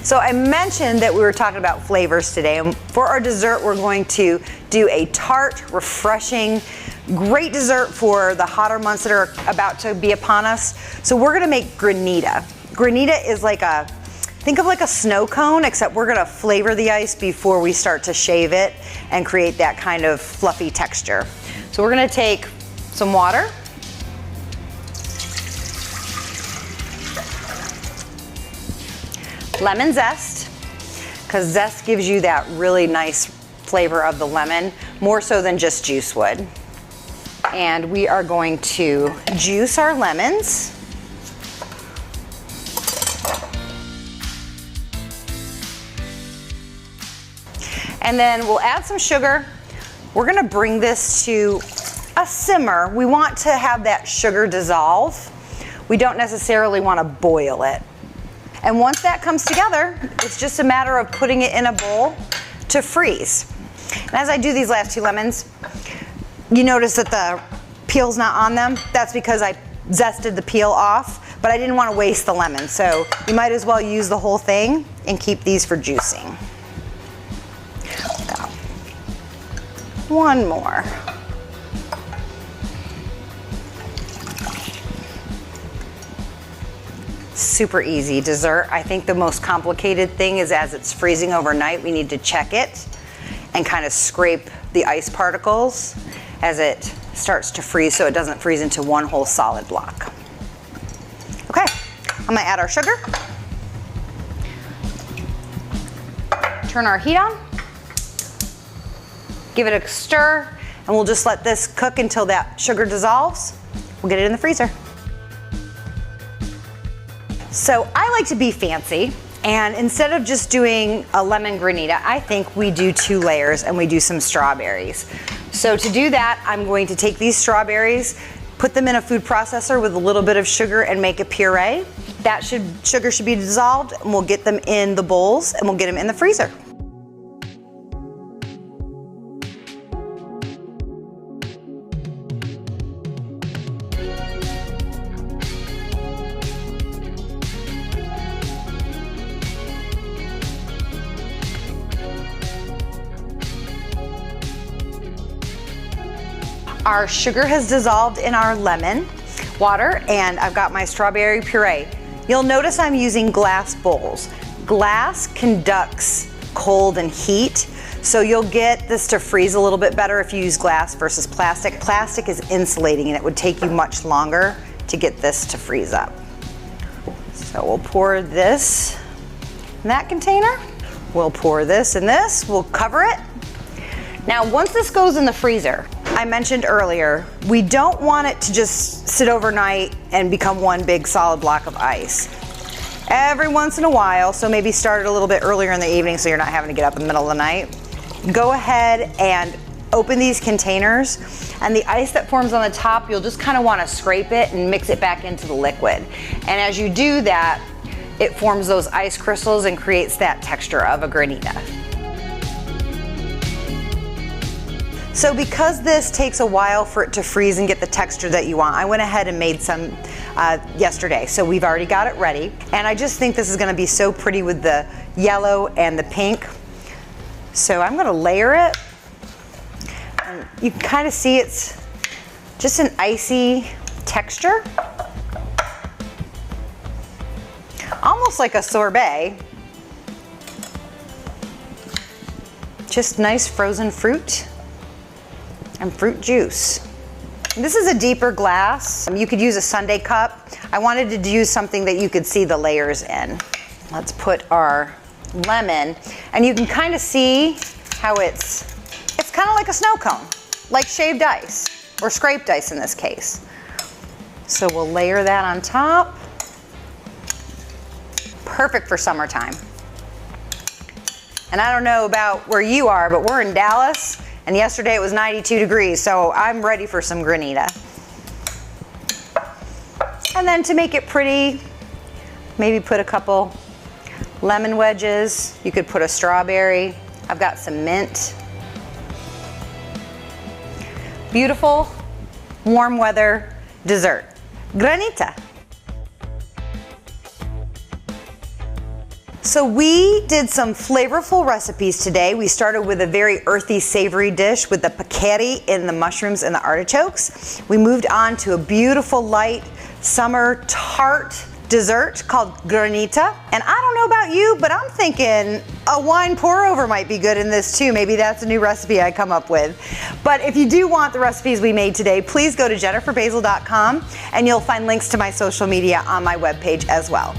So I mentioned that we were talking about flavors today, and for our dessert we're going to do a tart, refreshing, great dessert for the hotter months that are about to be upon us. So we're gonna make Granita. Granita is like think of like a snow cone, except we're gonna flavor the ice before we start to shave it and create that kind of fluffy texture. So we're gonna take some water, lemon zest, because zest gives you that really nice flavor of the lemon, more so than just juice would. And we are going to juice our lemons. And then we'll add some sugar. We're gonna bring this to a simmer. We want to have that sugar dissolve. We don't necessarily want to boil it. And once that comes together, it's just a matter of putting it in a bowl to freeze. And as I do these last two lemons, you notice that the peel's not on them. That's because I zested the peel off, but I didn't want to waste the lemon. So you might as well use the whole thing and keep these for juicing. Go. One more. Super easy dessert. I think the most complicated thing is as it's freezing overnight, we need to check it and kind of scrape the ice particles as it starts to freeze so it doesn't freeze into one whole solid block. Okay, I'm gonna add our sugar. Turn our heat on. Give it a stir, and we'll just let this cook until that sugar dissolves. We'll get it in the freezer. So I like to be fancy, and instead of just doing a lemon granita, I think we do 2 layers and we do some strawberries. So to do that, I'm going to take these strawberries, put them in a food processor with a little bit of sugar and make a puree. That sugar should be dissolved, and we'll get them in the bowls and we'll get them in the freezer. Our sugar has dissolved in our lemon water, and I've got my strawberry puree. You'll notice I'm using glass bowls. Glass conducts cold and heat, so you'll get this to freeze a little bit better if you use glass versus plastic. Plastic is insulating, and it would take you much longer to get this to freeze up. So we'll pour this in that container. We'll pour this in this. We'll cover it. Now, once this goes in the freezer, I mentioned earlier, we don't want it to just sit overnight and become one big solid block of ice. Every once in a while, so maybe start it a little bit earlier in the evening so you're not having to get up in the middle of the night, go ahead and open these containers, and the ice that forms on the top, you'll just kind of want to scrape it and mix it back into the liquid. And as you do that, it forms those ice crystals and creates that texture of a granita. So because this takes a while for it to freeze and get the texture that you want, I went ahead and made some yesterday. So we've already got it ready. And I just think this is gonna be so pretty with the yellow and the pink. So I'm gonna layer it. And you can kind of see it's just an icy texture. Almost like a sorbet. Just nice frozen fruit and fruit juice. This is a deeper glass. You could use a sundae cup. I wanted to use something that you could see the layers in. Let's put our lemon, and you can kind of see how it's kind of like a snow cone, like shaved ice, or scraped ice in this case. So we'll layer that on top. Perfect for summertime. And I don't know about where you are, but we're in Dallas, and yesterday it was 92 degrees, so I'm ready for some granita. And then to make it pretty, maybe put a couple lemon wedges. You could put a strawberry. I've got some mint. Beautiful, warm weather dessert. Granita. So we did some flavorful recipes today. We started with a very earthy, savory dish with the pacchetti and the mushrooms and the artichokes. We moved on to a beautiful, light, summer tart dessert called Granita. And I don't know about you, but I'm thinking a wine pour over might be good in this too. Maybe that's a new recipe I come up with. But if you do want the recipes we made today, please go to jenniferbasil.com and you'll find links to my social media on my webpage as well.